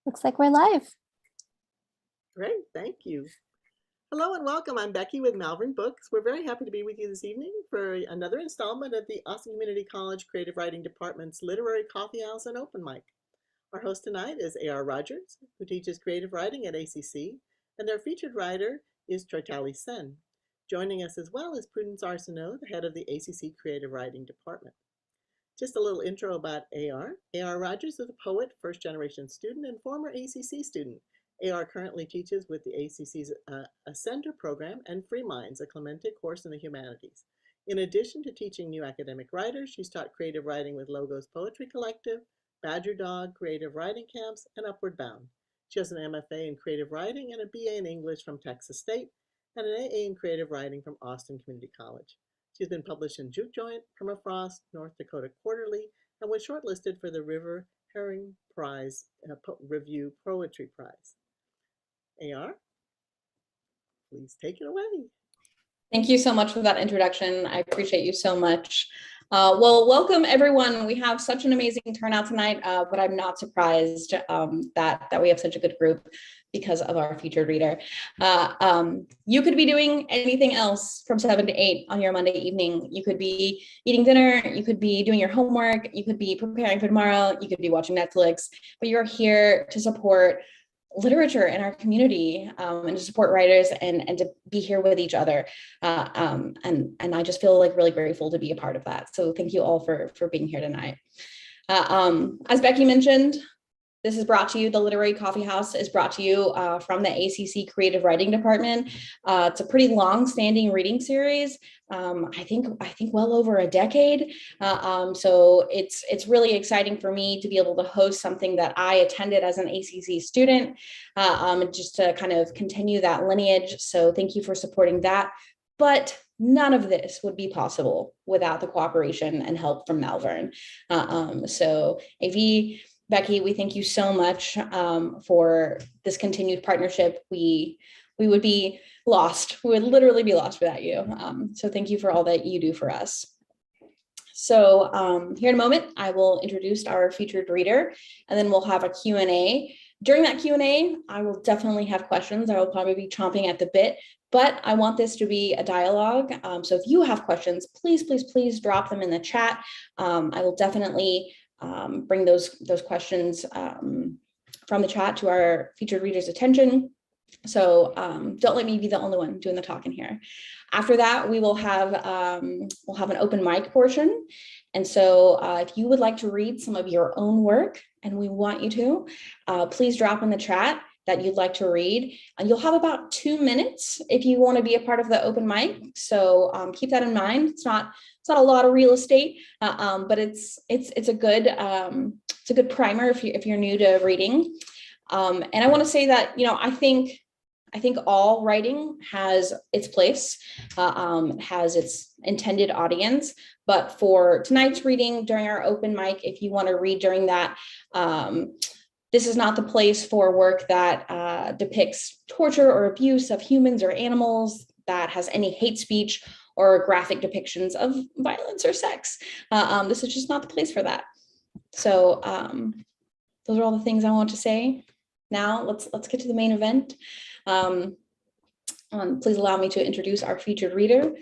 Looks like we're live. Great, thank you. Hello and welcome. I'm Becky with Malvern Books. We're very happy to be with you this evening for another installment of the Austin Community College Creative Writing Department's Literary Coffeehouse and Open Mic. Our host tonight is A.R. Rogers, who teaches creative writing at ACC, and their featured writer is Chaitali Sen. Joining us as well is Prudence Arsenault, the head of the ACC Creative Writing Department. Just a little intro about A.R. A.R. Rogers is a poet, first-generation student, and former ACC student. A.R. currently teaches with the ACC's Ascender program and Free Minds, a Clemente course in the humanities. In addition to teaching new academic writers, she's taught creative writing with Logos Poetry Collective, Badger Dog, Creative Writing Camps, and Upward Bound. She has an MFA in creative writing and a BA in English from Texas State, and an AA in creative writing from Austin Community College. She's been published in Juke Joint, Permafrost, North Dakota Quarterly, and was shortlisted for the River Herring Prize Review Poetry Prize. A.R., please take it away. Thank you so much for that introduction. I appreciate you so much. Well, welcome everyone. We have such an amazing turnout tonight, but I'm not surprised that we have such a good group because of our featured reader. You could be doing anything else from 7 to 8 on your Monday evening. You could be eating dinner, you could be doing your homework, you could be preparing for tomorrow, you could be watching Netflix, but you're here to support literature in our community and to support writers and to be here with each other. And I just feel like really grateful to be a part of that. So thank you all for being here tonight. As Becky mentioned, this is brought to you, the Literary Coffeehouse is brought to you from the ACC Creative Writing Department. It's a pretty long-standing reading series. I think well over a decade. So it's really exciting for me to be able to host something that I attended as an ACC student, just to kind of continue that lineage. So thank you for supporting that. But none of this would be possible without the cooperation and help from Malvern. So AV, Becky, we thank you so much for this continued partnership. We would be lost. We would literally be lost without you. So thank you for all that you do for us. So here in a moment, I will introduce our featured reader, and then we'll have a Q&A. During that Q&A, I will definitely have questions. I will probably be chomping at the bit, but I want this to be a dialogue. So if you have questions, please drop them in the chat. I will definitely bring those questions from the chat to our featured reader's attention. So don't let me be the only one doing the talking here. After that, we will have an open mic portion. And so if you would like to read some of your own work, and we want you to, please drop in the chat that you'd like to read. And you'll have about 2 minutes if you want to be a part of the open mic. So keep that in mind. It's not a lot of real estate, but it's a good primer if you're new to reading. And I want to say that, I think all writing has its place, has its intended audience. But for tonight's reading during our open mic, if you want to read during that, this is not the place for work that depicts torture or abuse of humans or animals, that has any hate speech or graphic depictions of violence or sex. This is just not the place for that. So those are all the things I want to say. Now let's get to the main event. Please allow me to introduce our featured reader.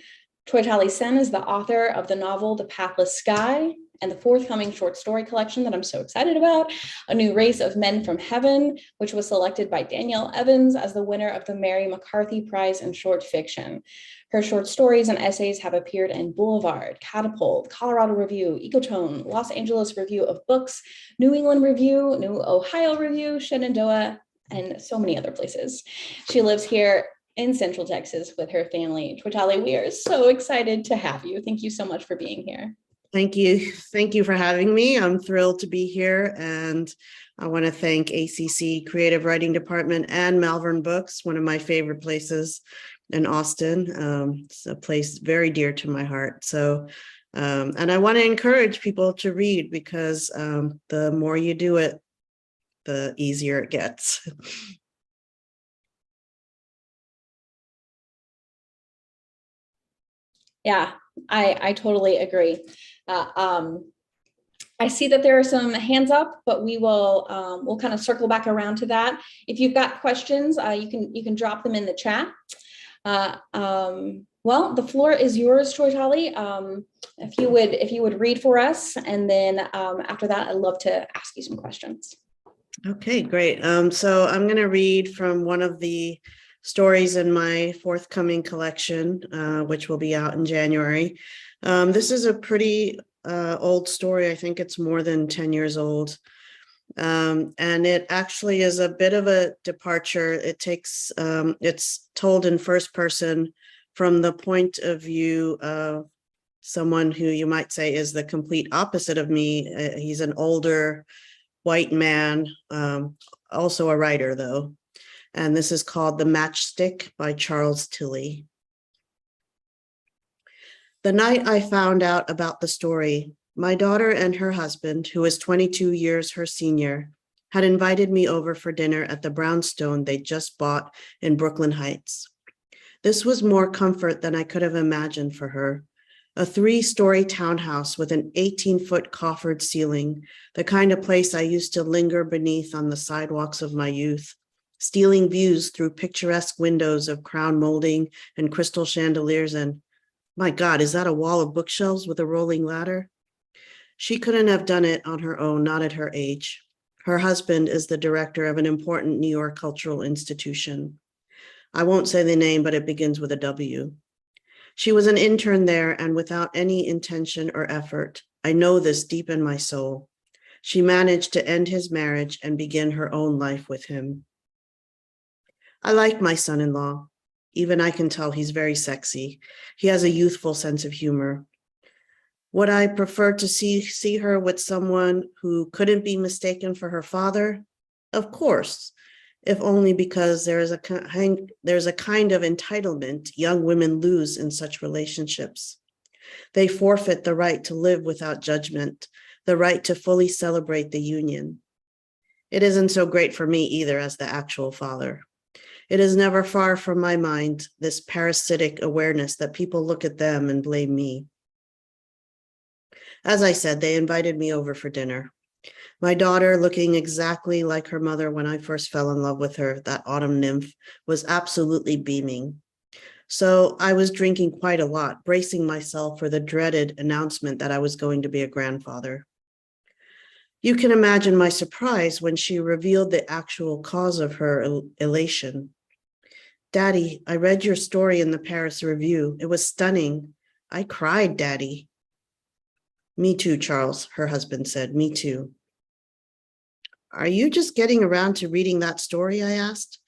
Chaitali Sen is the author of the novel The Pathless Sky and the forthcoming short story collection that I'm so excited about, A New Race of Men from Heaven, which was selected by Danielle Evans as the winner of the Mary McCarthy Prize in short fiction. Her short stories and essays have appeared in Boulevard, Catapult, Colorado Review, Ecotone, Los Angeles Review of Books, New England Review, New Ohio Review, Shenandoah, and so many other places. She lives here in Central Texas with her family. Chaitali, we are so excited to have you. Thank you so much for being here. Thank you. Thank you for having me. I'm thrilled to be here. And I want to thank ACC Creative Writing Department and Malvern Books, one of my favorite places in Austin. It's a place very dear to my heart. So, and I want to encourage people to read because the more you do it, the easier it gets. Yeah, I totally agree. I see that there are some hands up, but we'll kind of circle back around to that. If you've got questions, you can drop them in the chat. Well, the floor is yours, Chaitali. If you would read for us, and then after that, I'd love to ask you some questions. Okay, great. So I'm going to read from one of the stories in my forthcoming collection, which will be out in January. This is a pretty old story. I think it's more than 10 years old. And it actually is a bit of a departure. It's told in first person from the point of view of someone who you might say is the complete opposite of me. He's an older white man, also a writer though. And this is called The Matchstick by Charles Tilley. The night I found out about the story, my daughter and her husband, who is 22 years her senior, had invited me over for dinner at the brownstone they just bought in Brooklyn Heights. This was more comfort than I could have imagined for her. A 3-story townhouse with an 18-foot coffered ceiling, the kind of place I used to linger beneath on the sidewalks of my youth, stealing views through picturesque windows of crown molding and crystal chandeliers and, my God, is that a wall of bookshelves with a rolling ladder? She couldn't have done it on her own, not at her age. Her husband is the director of an important New York cultural institution. I won't say the name, but it begins with a W. She was an intern there, and without any intention or effort, I know this deep in my soul, she managed to end his marriage and begin her own life with him. I like my son-in-law. Even I can tell he's very sexy. He has a youthful sense of humor. Would I prefer to see her with someone who couldn't be mistaken for her father? Of course, if only because there's a kind of entitlement young women lose in such relationships. They forfeit the right to live without judgment, the right to fully celebrate the union. It isn't so great for me either as the actual father. It is never far from my mind, this parasitic awareness that people look at them and blame me. As I said, they invited me over for dinner. My daughter, looking exactly like her mother when I first fell in love with her, that autumn nymph, was absolutely beaming. So I was drinking quite a lot, bracing myself for the dreaded announcement that I was going to be a grandfather. You can imagine my surprise when she revealed the actual cause of her elation. Daddy, I read your story in the Paris Review. It was stunning. I cried, Daddy. Me too, Charles, her husband said. Me too. Are you just getting around to reading that story? I asked.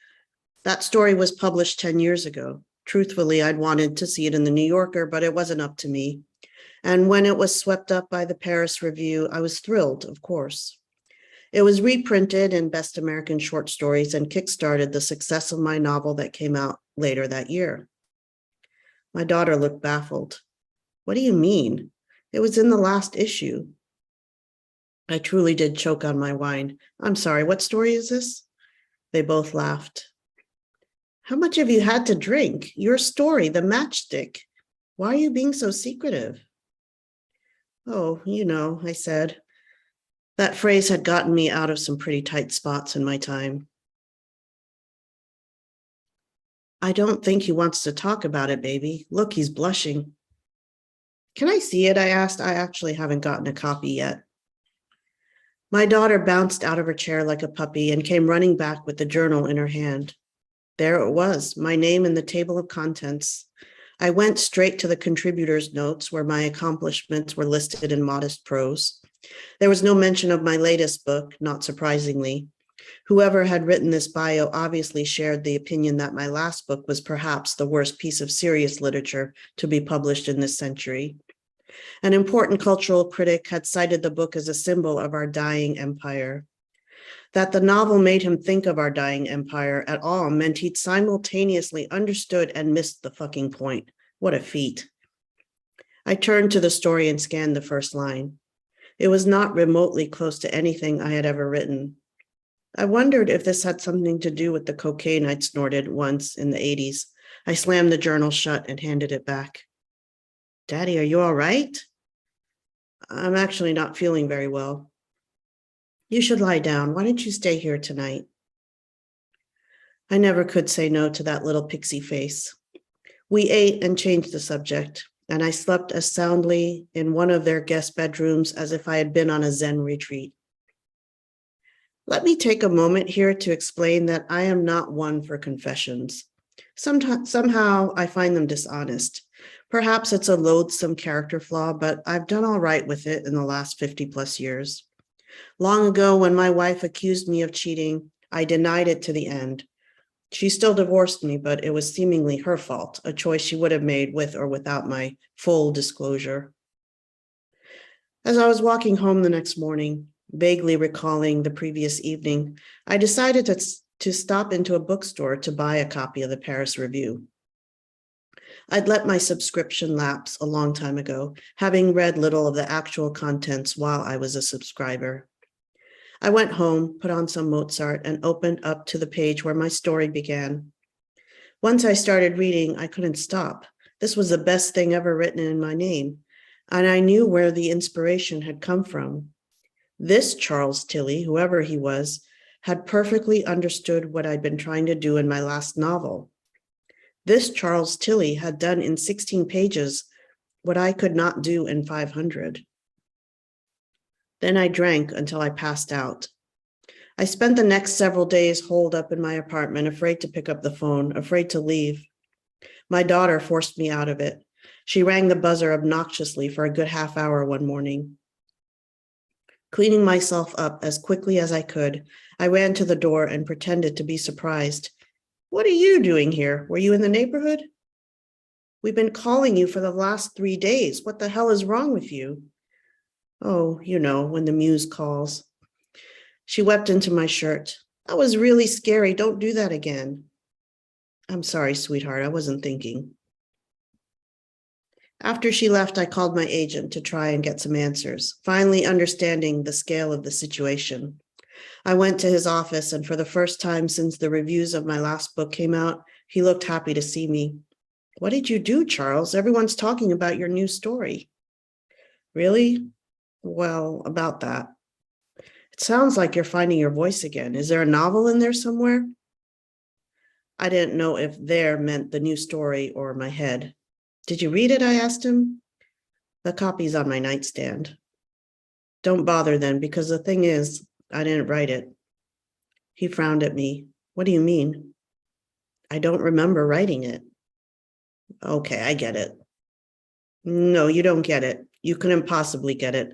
That story was published 10 years ago. Truthfully, I'd wanted to see it in the New Yorker, but it wasn't up to me. And when it was swept up by the Paris Review, I was thrilled, of course. It was reprinted in Best American Short Stories and kickstarted the success of my novel that came out later that year. My daughter looked baffled. What do you mean? It was in the last issue. I truly did choke on my wine. I'm sorry, what story is this? They both laughed. How much have you had to drink? Your story, The Matchstick. Why are you being so secretive? Oh, you know, I said. That phrase had gotten me out of some pretty tight spots in my time. I don't think he wants to talk about it, baby. Look, he's blushing. Can I see it? I asked. I actually haven't gotten a copy yet. My daughter bounced out of her chair like a puppy and came running back with the journal in her hand. There it was, my name in the table of contents. I went straight to the contributors' notes where my accomplishments were listed in modest prose. There was no mention of my latest book, not surprisingly. Whoever had written this bio obviously shared the opinion that my last book was perhaps the worst piece of serious literature to be published in this century. An important cultural critic had cited the book as a symbol of our dying empire. That the novel made him think of our dying empire at all meant he'd simultaneously understood and missed the fucking point. What a feat. I turned to the story and scanned the first line. It was not remotely close to anything I had ever written. I wondered if this had something to do with the cocaine I'd snorted once in the 80s. I slammed the journal shut and handed it back. Daddy, are you all right? I'm actually not feeling very well. You should lie down. Why don't you stay here tonight? I never could say no to that little pixie face. We ate and changed the subject, and I slept as soundly in one of their guest bedrooms as if I had been on a Zen retreat. Let me take a moment here to explain that I am not one for confessions. Somehow I find them dishonest. Perhaps it's a loathsome character flaw, but I've done all right with it in the last 50 plus years. Long ago, when my wife accused me of cheating, I denied it to the end. She still divorced me, but it was seemingly her fault, a choice she would have made with or without my full disclosure. As I was walking home the next morning, vaguely recalling the previous evening, I decided to stop into a bookstore to buy a copy of the Paris Review. I'd let my subscription lapse a long time ago, having read little of the actual contents while I was a subscriber. I went home, put on some Mozart, and opened up to the page where my story began. Once I started reading, I couldn't stop. This was the best thing ever written in my name, and I knew where the inspiration had come from. This Charles Tilly, whoever he was, had perfectly understood what I'd been trying to do in my last novel. This Charles Tilly had done in 16 pages what I could not do in 500. Then I drank until I passed out. I spent the next several days holed up in my apartment, afraid to pick up the phone, afraid to leave. My daughter forced me out of it. She rang the buzzer obnoxiously for a good half hour one morning. Cleaning myself up as quickly as I could, I ran to the door and pretended to be surprised. What are you doing here? Were you in the neighborhood? We've been calling you for the last 3 days. What the hell is wrong with you? Oh, you know, when the muse calls. She wept into my shirt. That was really scary. Don't do that again. I'm sorry, sweetheart. I wasn't thinking. After she left, I called my agent to try and get some answers, finally understanding the scale of the situation. I went to his office, and for the first time since the reviews of my last book came out, he looked happy to see me. What did you do, Charles? Everyone's talking about your new story. Really? Well, about that. It sounds like you're finding your voice again. Is there a novel in there somewhere? I didn't know if there meant the new story or my head. Did you read it? I asked him. The copy's on my nightstand. Don't bother then, because the thing is, I didn't write it. He frowned at me. What do you mean? I don't remember writing it. Okay, I get it. No, you don't get it. You couldn't possibly get it.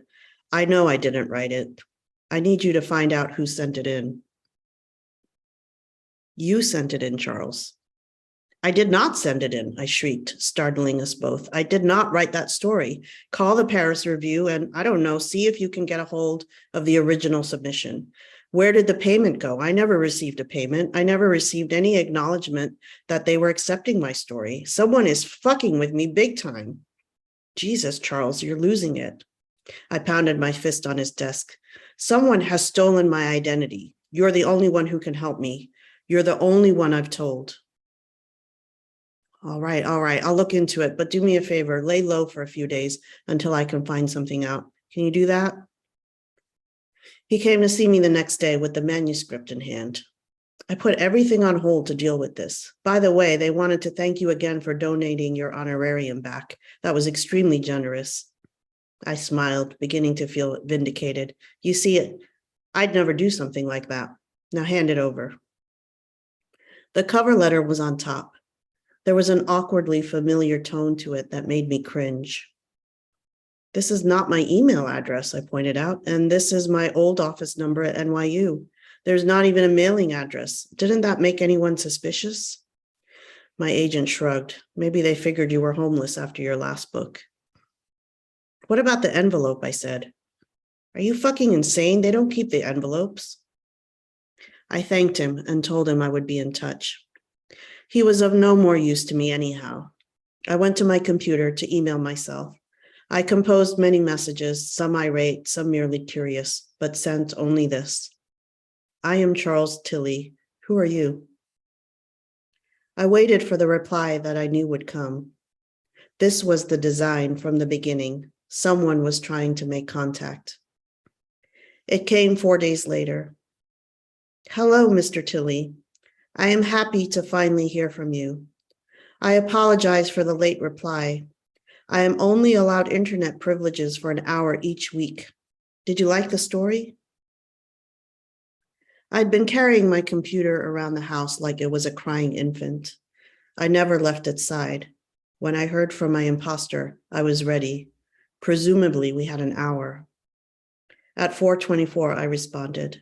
I know I didn't write it. I need you to find out who sent it in. You sent it in, Charles. I did not send it in, I shrieked, startling us both. I did not write that story. Call the Paris Review and, I don't know, see if you can get a hold of the original submission. Where did the payment go? I never received a payment. I never received any acknowledgement that they were accepting my story. Someone is fucking with me big time. Jesus, Charles, you're losing it. I pounded my fist on his desk. Someone has stolen my identity. You're the only one who can help me. You're the only one I've told. All right. I'll look into it, but do me a favor, lay low for a few days until I can find something out. Can you do that? He came to see me the next day with the manuscript in hand. I put everything on hold to deal with this. By the way, they wanted to thank you again for donating your honorarium back. That was extremely generous. I smiled, beginning to feel vindicated. You see, I'd never do something like that. Now hand it over. The cover letter was on top. There was an awkwardly familiar tone to it that made me cringe. This is not my email address, I pointed out, and this is my old office number at NYU. There's not even a mailing address. Didn't that make anyone suspicious? My agent shrugged. Maybe they figured you were homeless after your last book. What about the envelope? I said. Are you fucking insane? They don't keep the envelopes. I thanked him and told him I would be in touch. He was of no more use to me anyhow. I went to my computer to email myself. I composed many messages, some irate, some merely curious, but sent only this. I am Charles Tilly. Who are you? I waited for the reply that I knew would come. This was the design from the beginning, Someone was trying to make contact. It came 4 days later. Hello, Mr. Tilley. I am happy to finally hear from you. I apologize for the late reply. I am only allowed internet privileges for an hour each week. Did you like the story? I'd been carrying my computer around the house like it was a crying infant. I never left its side. When I heard from my imposter, I was ready. Presumably, we had an hour. At 4:24, I responded.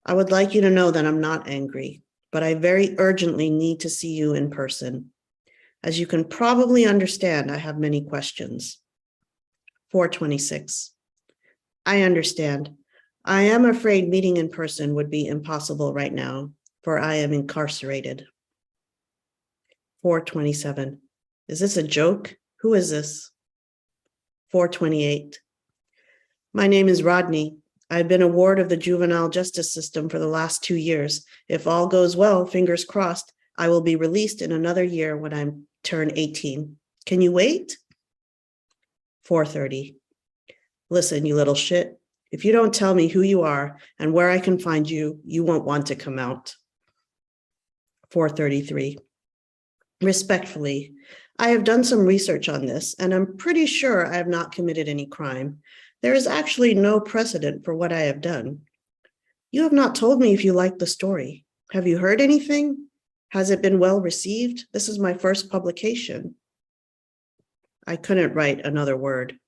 I would like you to know that I'm not angry, but I very urgently need to see you in person. As you can probably understand, I have many questions. 4:26. I understand. I am afraid meeting in person would be impossible right now, for I am incarcerated. 4:27. Is this a joke? Who is this? 4:28. My name is Rodney. I've been a ward of the juvenile justice system for the last 2 years. If all goes well, fingers crossed, I will be released in another year when I turn 18. Can you wait? 4:30. Listen, you little shit. If you don't tell me who you are and where I can find you, you won't want to come out. 4:33. Respectfully, I have done some research on this, and I'm pretty sure I have not committed any crime. There is actually no precedent for what I have done. You have not told me if you like the story. Have you heard anything? Has it been well received? This is my first publication. I couldn't write another word.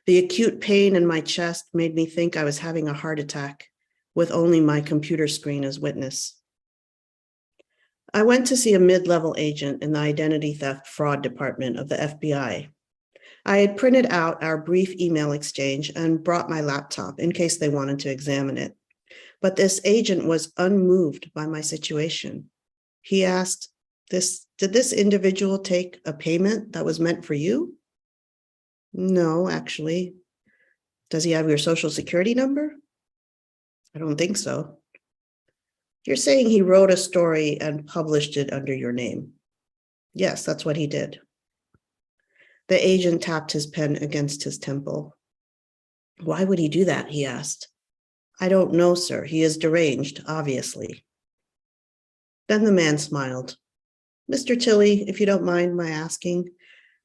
The acute pain in my chest made me think I was having a heart attack, with only my computer screen as witness. I went to see a mid-level agent in the identity theft fraud department of the FBI. I had printed out our brief email exchange and brought my laptop in case they wanted to examine it. But this agent was unmoved by my situation. He asked, did this individual take a payment that was meant for you? No, actually. Does he have your social security number? I don't think so. You're saying he wrote a story and published it under your name? Yes, that's what he did. The agent tapped his pen against his temple. Why would he do that? He asked. I don't know, sir. He is deranged, obviously. Then the man smiled. Mr. Tilley, if you don't mind my asking,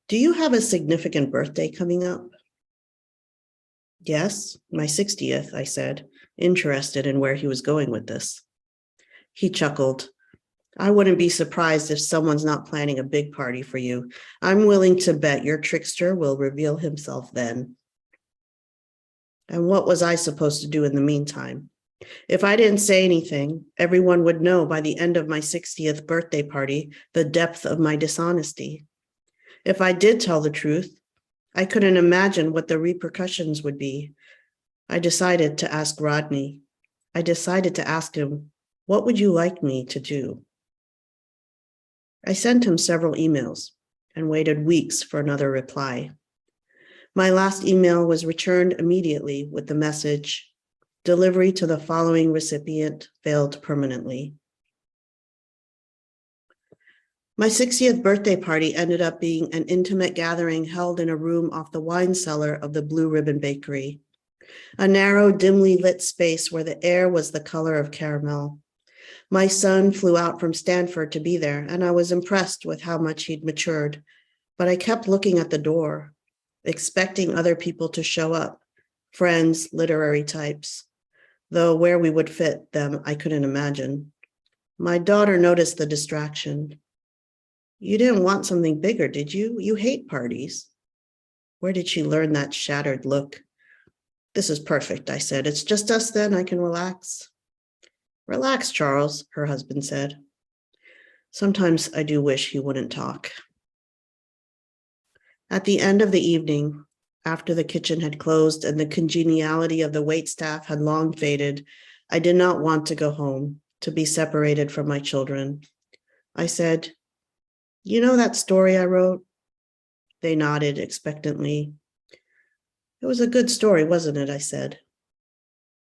do you have a significant birthday coming up? Yes, my 60th, I said, interested in where he was going with this. He chuckled. I wouldn't be surprised if someone's not planning a big party for you. I'm willing to bet your trickster will reveal himself then. And what was I supposed to do in the meantime? If I didn't say anything, everyone would know by the end of my 60th birthday party the depth of my dishonesty. If I did tell the truth, I couldn't imagine what the repercussions would be. I decided to ask Rodney. I decided to ask him, what would you like me to do? I sent him several emails and waited weeks for another reply. My last email was returned immediately with the message, delivery to the following recipient failed permanently. My 60th birthday party ended up being an intimate gathering held in a room off the wine cellar of the Blue Ribbon Bakery, a narrow, dimly lit space where the air was the color of caramel. My son flew out from Stanford to be there, and I was impressed with how much he'd matured, but I kept looking at the door, expecting other people to show up, friends, literary types, though where we would fit them, I couldn't imagine. My daughter noticed the distraction. You didn't want something bigger, did you? You hate parties. Where did she learn that shattered look? This is perfect, I said. It's just us then, I can relax. Relax, Charles, her husband said. Sometimes I do wish he wouldn't talk. At the end of the evening, after the kitchen had closed and the congeniality of the waitstaff had long faded, I did not want to go home, to be separated from my children. I said, you know that story I wrote? They nodded expectantly. It was a good story, wasn't it? I said.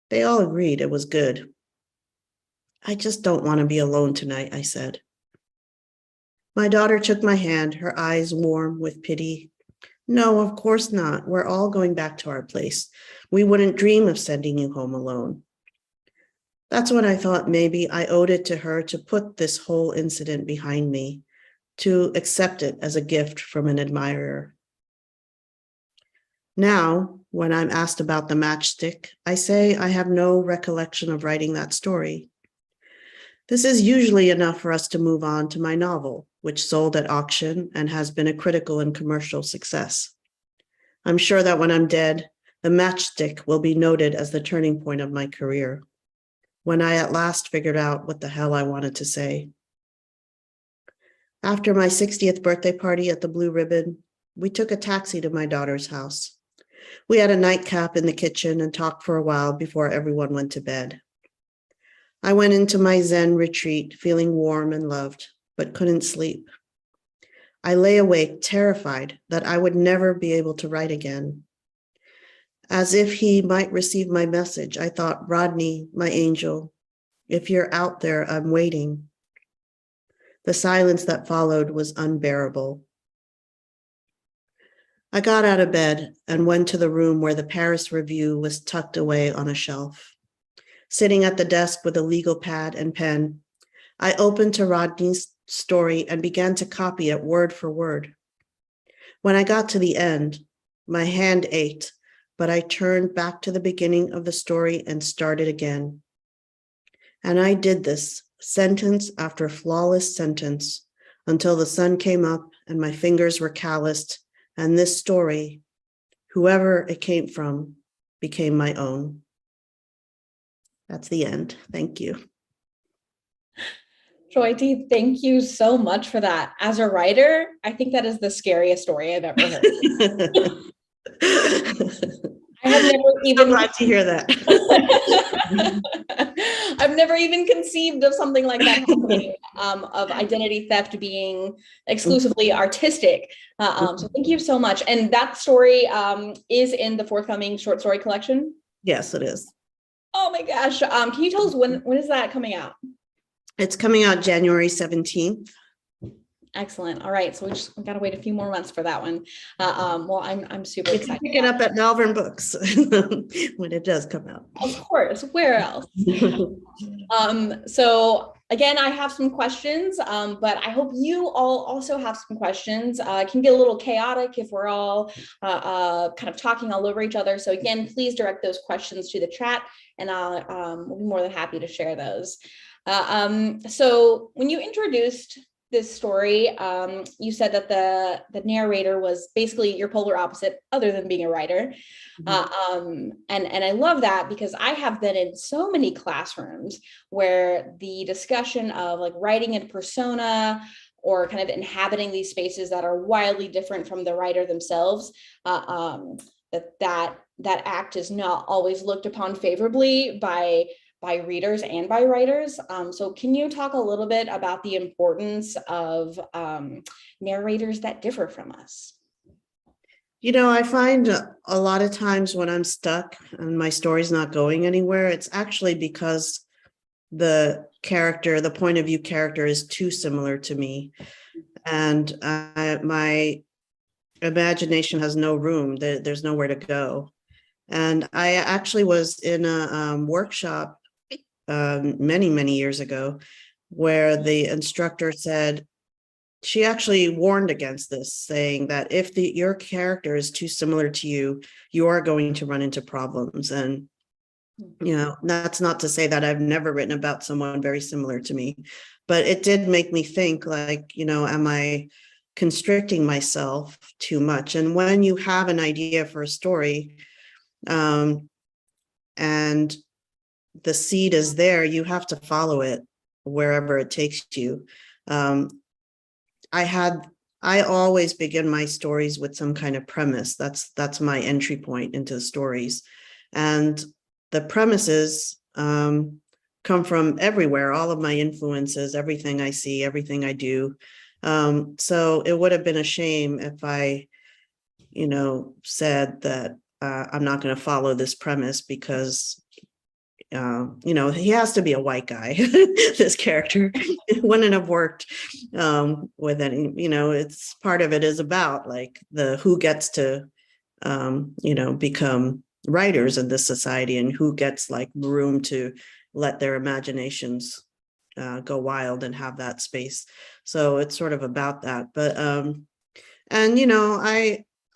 They all agreed it was good. I just don't want to be alone tonight, I said. My daughter took my hand, her eyes warm with pity. No, of course not. We're all going back to our place. We wouldn't dream of sending you home alone. That's when I thought maybe I owed it to her to put this whole incident behind me, to accept it as a gift from an admirer. Now, when I'm asked about the matchstick, I say I have no recollection of writing that story. This is usually enough for us to move on to my novel, which sold at auction and has been a critical and commercial success. I'm sure that when I'm dead, the matchstick will be noted as the turning point of my career, when I at last figured out what the hell I wanted to say. After my 60th birthday party at the Blue Ribbon, we took a taxi to my daughter's house. We had a nightcap in the kitchen and talked for a while before everyone went to bed. I went into my Zen retreat feeling warm and loved, but couldn't sleep. I lay awake, terrified that I would never be able to write again. As if he might receive my message, I thought, Rodney, my angel, if you're out there, I'm waiting. The silence that followed was unbearable. I got out of bed and went to the room where the Paris Review was tucked away on a shelf. Sitting at the desk with a legal pad and pen, I opened to Rodney's story and began to copy it word for word. When I got to the end, my hand ached, but I turned back to the beginning of the story and started again. And I did this, sentence after flawless sentence, until the sun came up and my fingers were calloused, and this story, whoever it came from, became my own. That's the end. Thank you. Chaitali, thank you so much for that. As a writer, I think that is the scariest story I've ever heard. I have never even. I'm glad to hear that. I've never even conceived of something like that happening, of identity theft being exclusively artistic. So thank you so much. And that story is in the forthcoming short story collection? Yes, it is. Oh my gosh. Can you tell us when is that coming out? It's coming out January 17th. Excellent. All right. So we got to wait a few more months for that one. Well, I'm super excited. Pick it up at Malvern Books when it does come out. Of course. Where else? So again, I have some questions, but I hope you all also have some questions. It can get a little chaotic if we're all kind of talking all over each other. So again, please direct those questions to the chat, and we'll be more than happy to share those. So when you introduced this story, you said that the narrator was basically your polar opposite, other than being a writer. And I love that, because I have been in so many classrooms where the discussion of like writing in persona or kind of inhabiting these spaces that are wildly different from the writer themselves, that act is not always looked upon favorably by readers and by writers. So can you talk a little bit about the importance of narrators that differ from us? You know, I find a lot of times when I'm stuck and my story's not going anywhere, it's actually because the point of view character is too similar to me. And my imagination has no room. There's nowhere to go. And I actually was in a workshop many, many years ago, where the instructor said, she actually warned against this, saying that if your character is too similar to you, you are going to run into problems. And, you know, that's not to say that I've never written about someone very similar to me, but it did make me think, like, you know, am I constricting myself too much? And when you have an idea for a story, and the seed is there, you have to follow it wherever it takes you. I always begin my stories with some kind of premise. That's my entry point into the stories. And the premises come from everywhere, all of my influences, everything I see, everything I do. So it would have been a shame if I, you know, said that I'm not going to follow this premise because he has to be a white guy. This character wouldn't have worked with any, it's part of it is about like the who gets to, become writers in this society and who gets like room to let their imaginations go wild and have that space. So it's sort of about that. But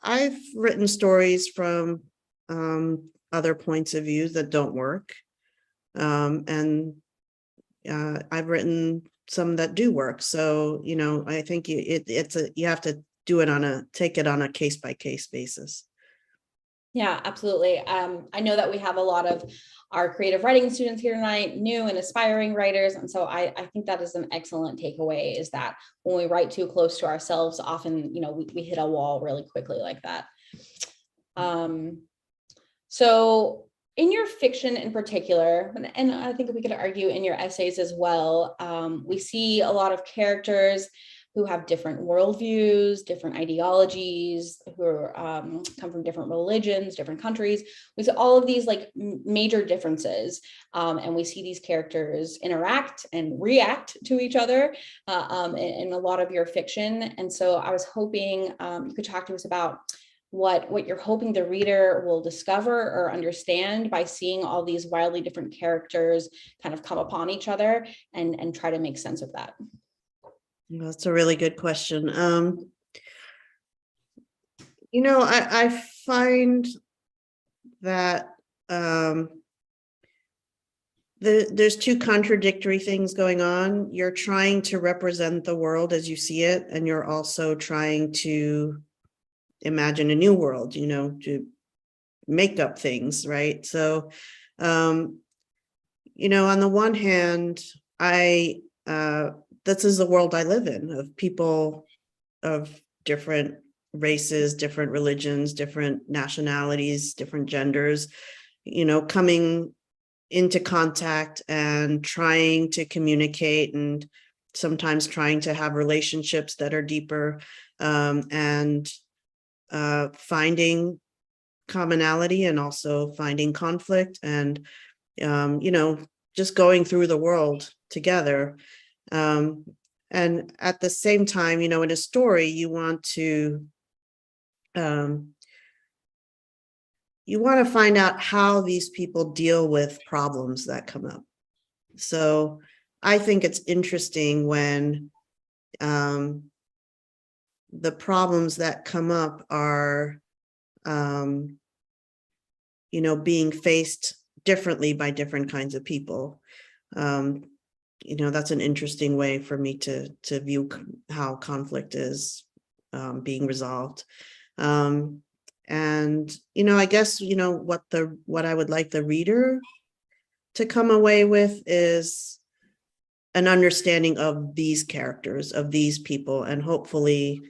I've written stories from other points of view that don't work. And I've written some that do work. So, I think you have to take it on a case by case basis. Yeah, absolutely. I know that we have a lot of our creative writing students here tonight, new and aspiring writers. And so I think that is an excellent takeaway, is that when we write too close to ourselves, often, we hit a wall really quickly like that. So in your fiction in particular, and I think we could argue in your essays as well, we see a lot of characters who have different worldviews, different ideologies, who come from different religions, different countries. We see all of these like major differences, and we see these characters interact and react to each other in a lot of your fiction. And so I was hoping you could talk to us about what you're hoping the reader will discover or understand by seeing all these wildly different characters kind of come upon each other and try to make sense of that. That's a really good question. I find that there's two contradictory things going on. You're trying to represent the world as you see it, and you're also trying to imagine a new world, to make up things, right? So, on the one hand, this is the world I live in, of people of different races, different religions, different nationalities, different genders, coming into contact and trying to communicate, and sometimes trying to have relationships that are deeper, and finding commonality and also finding conflict, and just going through the world together. And at the same time, in a story, you want to find out how these people deal with problems that come up. So I think it's interesting when the problems that come up are, being faced differently by different kinds of people. That's an interesting way for me to view how conflict is being resolved. And, I guess, what I would like the reader to come away with is an understanding of these characters, of these people, and hopefully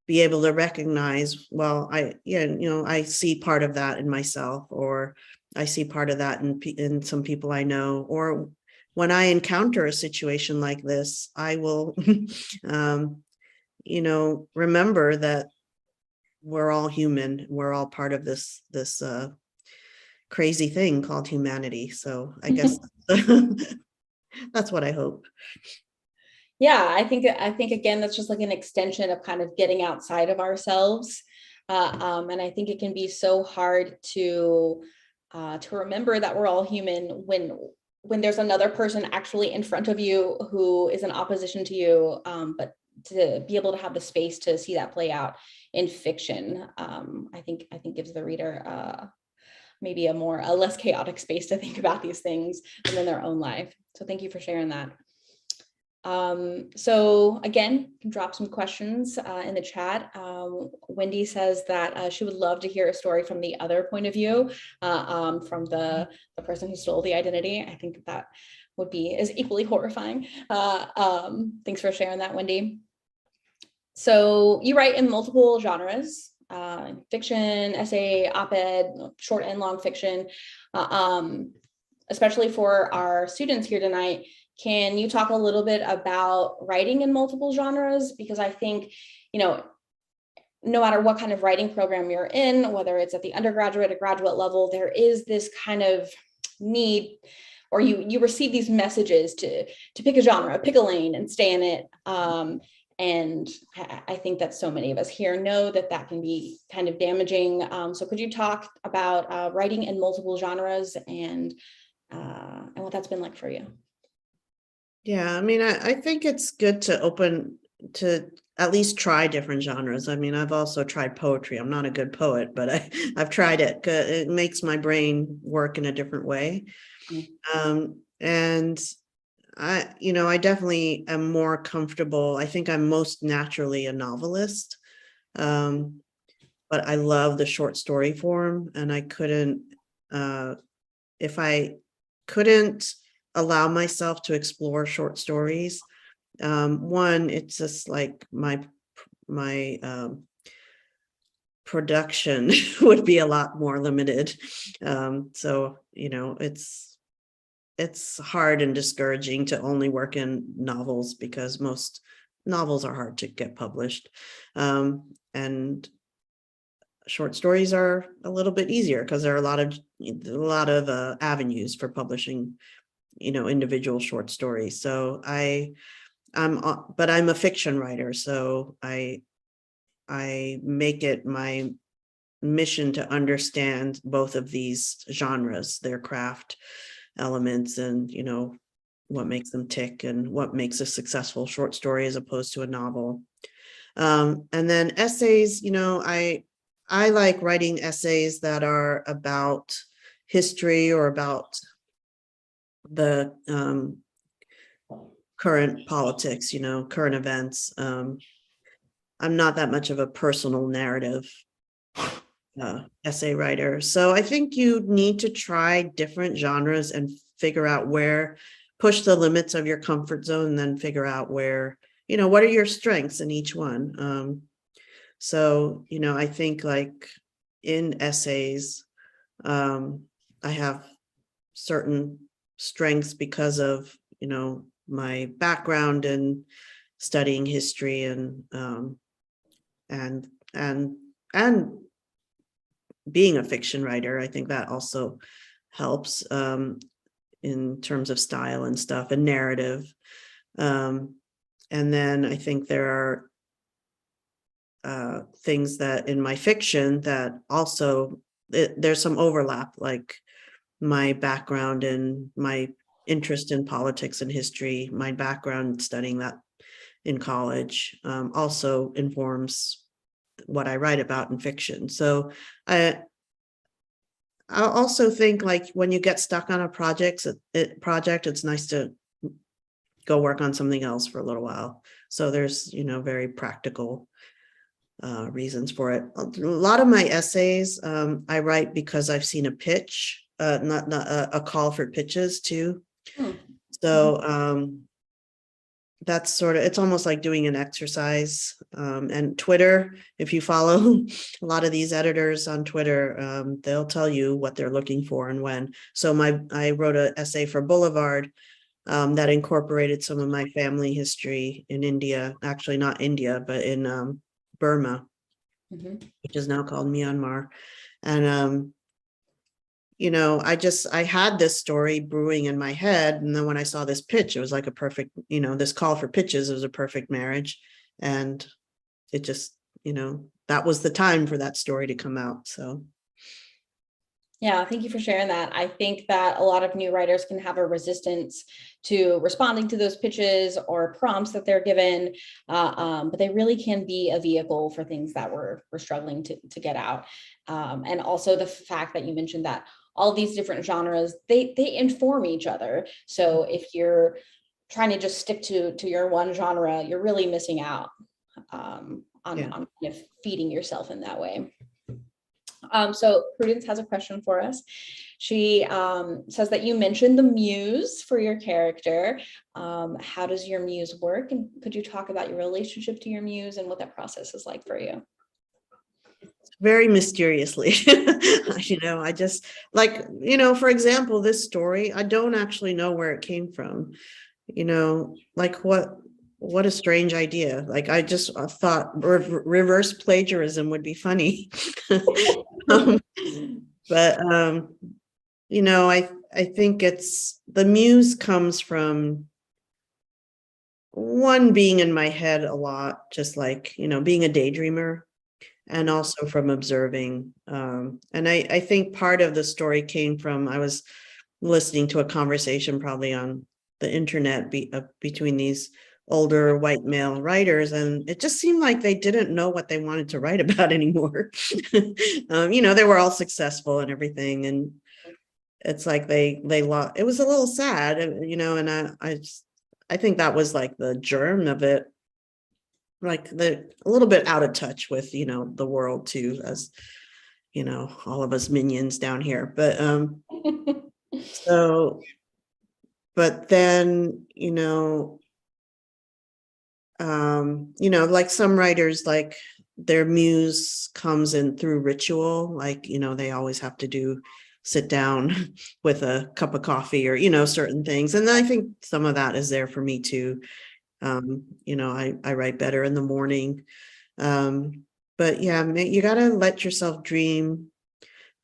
be able to recognize, well, I see part of that in myself, or I see part of that in some people I know, or when I encounter a situation like this, I will, remember that we're all human. We're all part of this crazy thing called humanity. So I guess that's what I hope. Yeah, I think again, that's just like an extension of kind of getting outside of ourselves. And I think it can be so hard to remember that we're all human when there's another person actually in front of you who is in opposition to you, but to be able to have the space to see that play out in fiction, I think gives the reader maybe a less chaotic space to think about these things than in their own life. So thank you for sharing that. So again, you can drop some questions in the chat. Wendy says that she would love to hear a story from the other point of view, from the person who stole the identity. I think that is equally horrifying. Thanks for sharing that, Wendy. So you write in multiple genres, fiction, essay, op-ed, short and long fiction, especially for our students here tonight. Can you talk a little bit about writing in multiple genres? Because I think, no matter what kind of writing program you're in, whether it's at the undergraduate or graduate level, there is this kind of need, or you receive these messages to pick a genre, pick a lane and stay in it. And I think that so many of us here know that can be kind of damaging. So could you talk about writing in multiple genres and what that's been like for you? Yeah, I mean, I think it's good to at least try different genres. I mean, I've also tried poetry. I'm not a good poet, but I've tried it. It makes my brain work in a different way. And I definitely am more comfortable. I think I'm most naturally a novelist. But I love the short story form, and I couldn't, if I couldn't allow myself to explore short stories, one, it's just like my production would be a lot more limited. So, it's hard and discouraging to only work in novels because most novels are hard to get published. And short stories are a little bit easier because there are a lot of avenues for publishing, individual short stories. So but I'm a fiction writer, so I make it my mission to understand both of these genres, their craft elements, and what makes them tick and what makes a successful short story as opposed to a novel. And then essays, I like writing essays that are about history or about the current politics, current events. I'm not that much of a personal narrative essay writer. So I think you need to try different genres and figure out push the limits of your comfort zone, and then figure out where, what are your strengths in each one. So, I think like in essays, I have certain strengths because of, my background in studying history and being a fiction writer. I think that also helps in terms of style and stuff and narrative. And then I think there are things that in my fiction that also there's some overlap, like my background and my interest in politics and history, my background studying that in college also informs what I write about in fiction. So I also think like when you get stuck on a project, it's nice to go work on something else for a little while. So there's, very practical reasons for it. A lot of my essays I write because I've seen a pitch, not a call for pitches too. So that's it's almost like doing an exercise. And Twitter, if you follow a lot of these editors on Twitter, they'll tell you what they're looking for and when. So I wrote an essay for Boulevard that incorporated some of my family history in India, actually not India, but in Burma, which is now called Myanmar. And I had this story brewing in my head. And then when I saw this pitch, it was like a perfect, this call for pitches was a perfect marriage. And it just, that was the time for that story to come out. So. Yeah, thank you for sharing that. I think that a lot of new writers can have a resistance to responding to those pitches or prompts that they're given, but they really can be a vehicle for things that we're struggling to get out. And also the fact that you mentioned that all these different genres, they inform each other. So if you're trying to just stick to your one genre, you're really missing out on kind of feeding yourself in that way. So Prudence has a question for us. She says that you mentioned the muse for your character. How does your muse work? And could you talk about your relationship to your muse and what that process is like for you? Very mysteriously. I just like, for example, this story, I don't actually know where it came from. Like what a strange idea. Like I just thought reverse plagiarism would be funny. But I think it's the muse comes from one, being in my head a lot, just like, being a daydreamer, and also from observing. And I think part of the story came from, I was listening to a conversation probably on the internet between these older white male writers, and it just seemed like they didn't know what they wanted to write about anymore. They were all successful and everything, and it's like they lost. It was a little sad, and I think that was like the germ of it, like a little bit out of touch with the world too, as all of us minions down here. But so, but then like some writers, like their muse comes in through ritual, like they always have to sit down with a cup of coffee or certain things, and I think some of that is there for me too. I write better in the morning, but yeah, you gotta let yourself dream,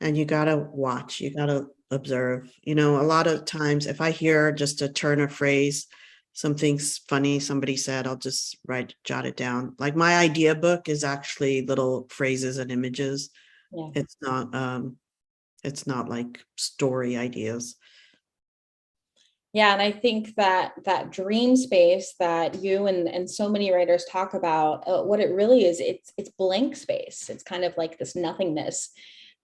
and you gotta watch, you gotta observe. A lot of times if I hear just a turn of phrase, something's funny somebody said, I'll just jot it down. Like my idea book is actually little phrases and images. Yeah. It's not like story ideas. Yeah, and I think that dream space that you and so many writers talk about, what it really is, it's blank space. It's kind of like this nothingness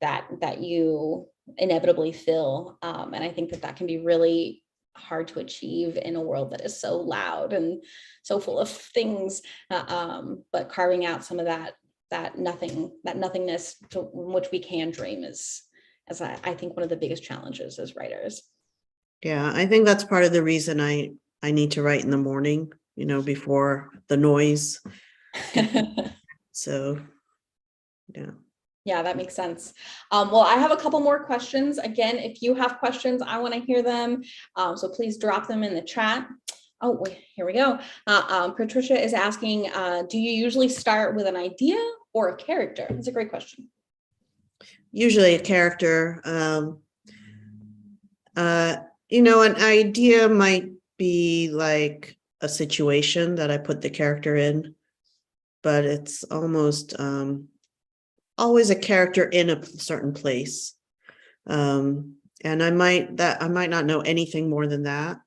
that you inevitably fill, and I think that can be really hard to achieve in a world that is so loud and so full of things. But carving out some of that nothingness to which we can dream is, as I think, one of the biggest challenges as writers. Yeah, I think that's part of the reason I need to write in the morning, before the noise. So, yeah. Yeah, that makes sense. Well, I have a couple more questions. Again, if you have questions, I want to hear them. So please drop them in the chat. Oh, wait, here we go. Patricia is asking, do you usually start with an idea or a character? That's a great question. Usually a character. An idea might be like a situation that I put the character in, but it's almost always a character in a certain place. And I might not know anything more than that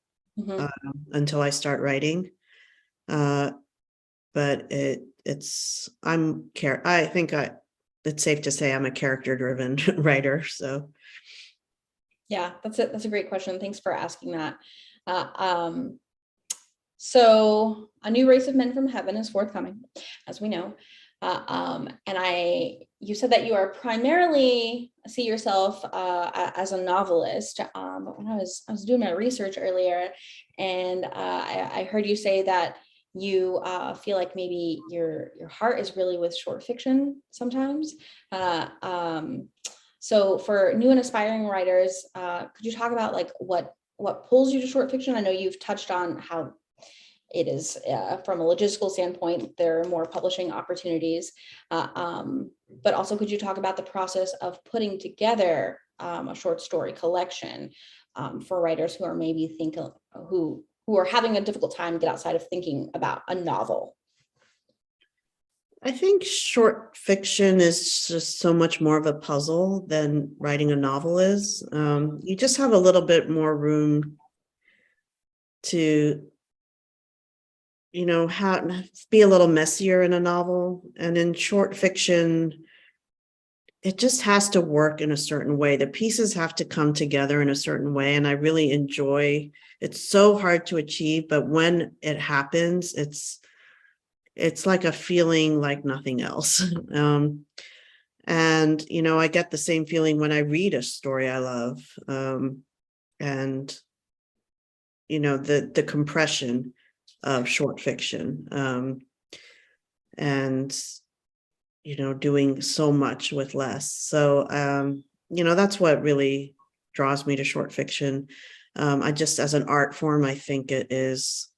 until I start writing. But it's safe to say I'm a character-driven writer. So. Yeah, that's a great question. Thanks for asking that. So a new race of men from heaven is forthcoming, as we know. And you said that you are primarily see yourself as a novelist. But when I was doing my research earlier, and I heard you say that you feel like maybe your heart is really with short fiction sometimes. So for new and aspiring writers, could you talk about like what pulls you to short fiction? I know you've touched on how it is from a logistical standpoint, there are more publishing opportunities, but also could you talk about the process of putting together a short story collection for writers who are maybe who are having a difficult time get outside of thinking about a novel? I think short fiction is just so much more of a puzzle than writing a novel is. You just have a little bit more room to, be a little messier in a novel. And in short fiction, it just has to work in a certain way. The pieces have to come together in a certain way. And I really enjoy, it's so hard to achieve, but when it happens, it's like a feeling like nothing else. And, I get the same feeling when I read a story I love. And, the compression of short fiction, and, doing so much with less. So, that's what really draws me to short fiction. I just, as an art form, I think it is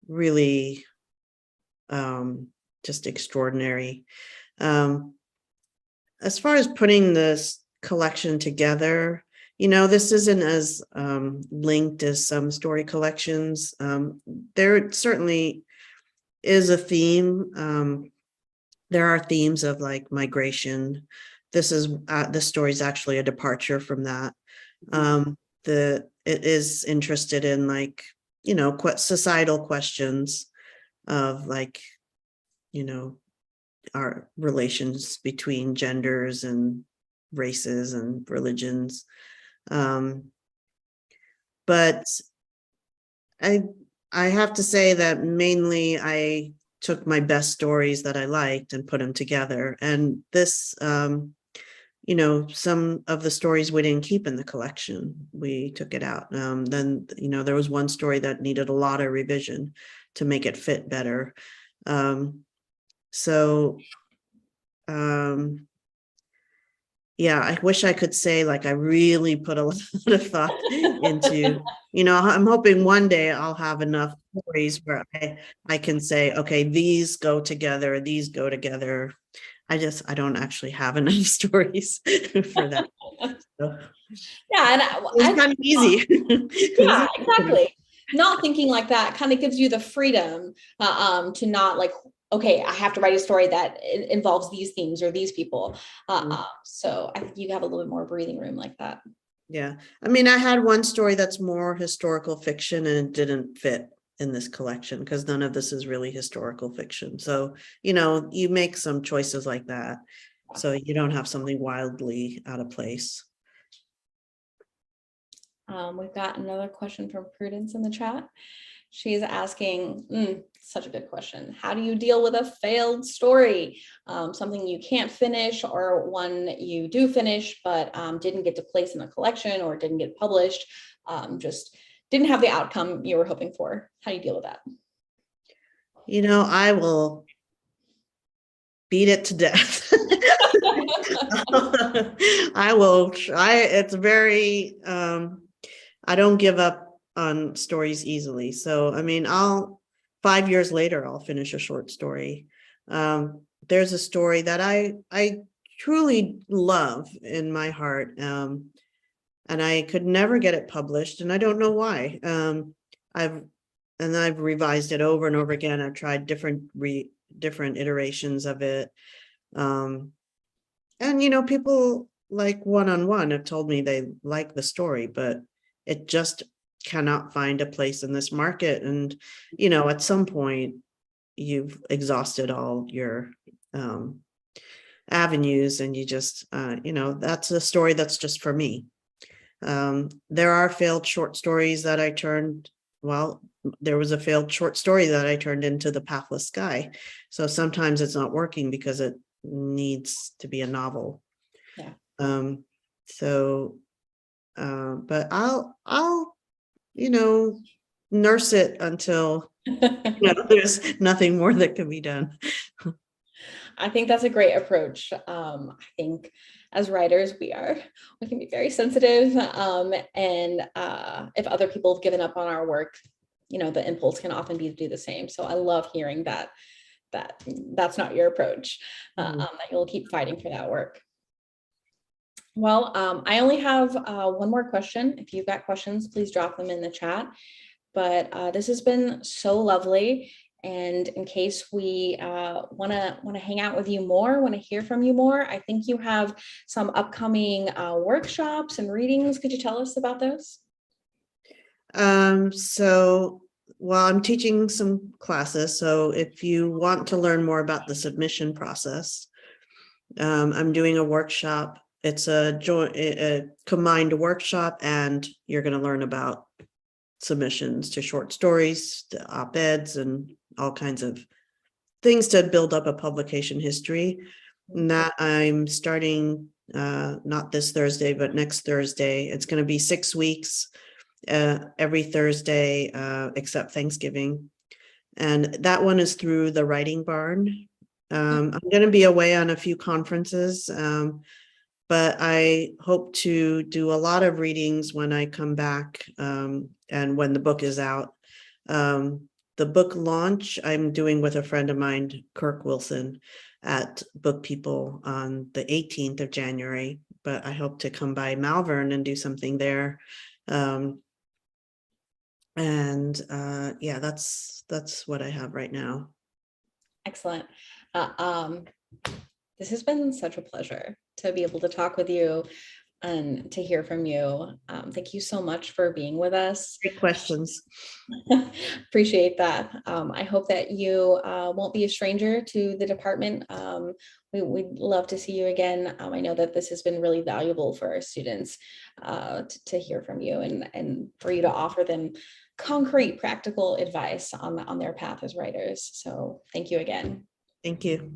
really just extraordinary. As far as putting this collection together, this isn't as linked as some story collections. There certainly is a theme. There are themes of like migration. This story is actually a departure from that. It is interested in like, societal questions of like, our relations between genders and races and religions. But I have to say that mainly I took my best stories that I liked and put them together. And this, some of the stories we didn't keep in the collection, we took it out. Then, there was one story that needed a lot of revision to make it fit better. Yeah, I wish I could say like I really put a lot of thought into, I'm hoping one day I'll have enough stories where I can say, okay, these go together, these go together. I don't actually have enough stories for that. So, Yeah, and it's kind of easy. Yeah, exactly. Not thinking like that kind of gives you the freedom to not like, okay, I have to write a story that involves these themes or these people. So I think you have a little bit more breathing room like that. Yeah. I mean, I had one story that's more historical fiction and it didn't fit in this collection because none of this is really historical fiction. So, you make some choices like that. So you don't have something wildly out of place. We've got another question from Prudence in the chat. She's asking, such a good question. How do you deal with a failed story? Something you can't finish or one you do finish, but didn't get to place in a collection or didn't get published, just didn't have the outcome you were hoping for. How do you deal with that? I will beat it to death. I will try. It's very, I don't give up on stories easily. So, I mean, 5 years later, I'll finish a short story. There's a story that I truly love in my heart. And I could never get it published and I don't know why. I've revised it over and over again. I've tried different iterations of it. And people like one-on-one have told me they like the story, but it just cannot find a place in this market. And, at some point you've exhausted all your avenues and you just, that's a story that's just for me. There are failed short stories that there was a failed short story that I turned into the Pathless Sky. So sometimes it's not working because it needs to be a novel. Yeah. But I'll nurse it until there's nothing more that can be done. I think that's a great approach. I think as writers, we can be very sensitive. And if other people have given up on our work, the impulse can often be to do the same. So I love hearing that's not your approach, that you'll keep fighting for that work. Well, I only have one more question. If you've got questions, please drop them in the chat. But this has been so lovely. And in case we want to hang out with you more, want to hear from you more, I think you have some upcoming workshops and readings. Could you tell us about those? Well, I'm teaching some classes. So if you want to learn more about the submission process, I'm doing a workshop. It's a combined workshop, and you're going to learn about submissions to short stories, to op-eds, and all kinds of things to build up a publication history. And that I'm starting not this Thursday, but next Thursday. It's going to be 6 weeks, every Thursday except Thanksgiving. And that one is through the Writing Barn. I'm going to be away on a few conferences, but I hope to do a lot of readings when I come back and when the book is out. The book launch I'm doing with a friend of mine, Kirk Wilson, at Book People on the 18th of January. but I hope to come by Malvern and do something there. Yeah, that's what I have right now. Excellent. This has been such a pleasure to be able to talk with you and to hear from you. Thank you so much for being with us. Great questions. Appreciate that. I hope that you won't be a stranger to the department. We'd love to see you again. I know that this has been really valuable for our students to hear from you and for you to offer them concrete, practical advice on their path as writers. So thank you again. Thank you.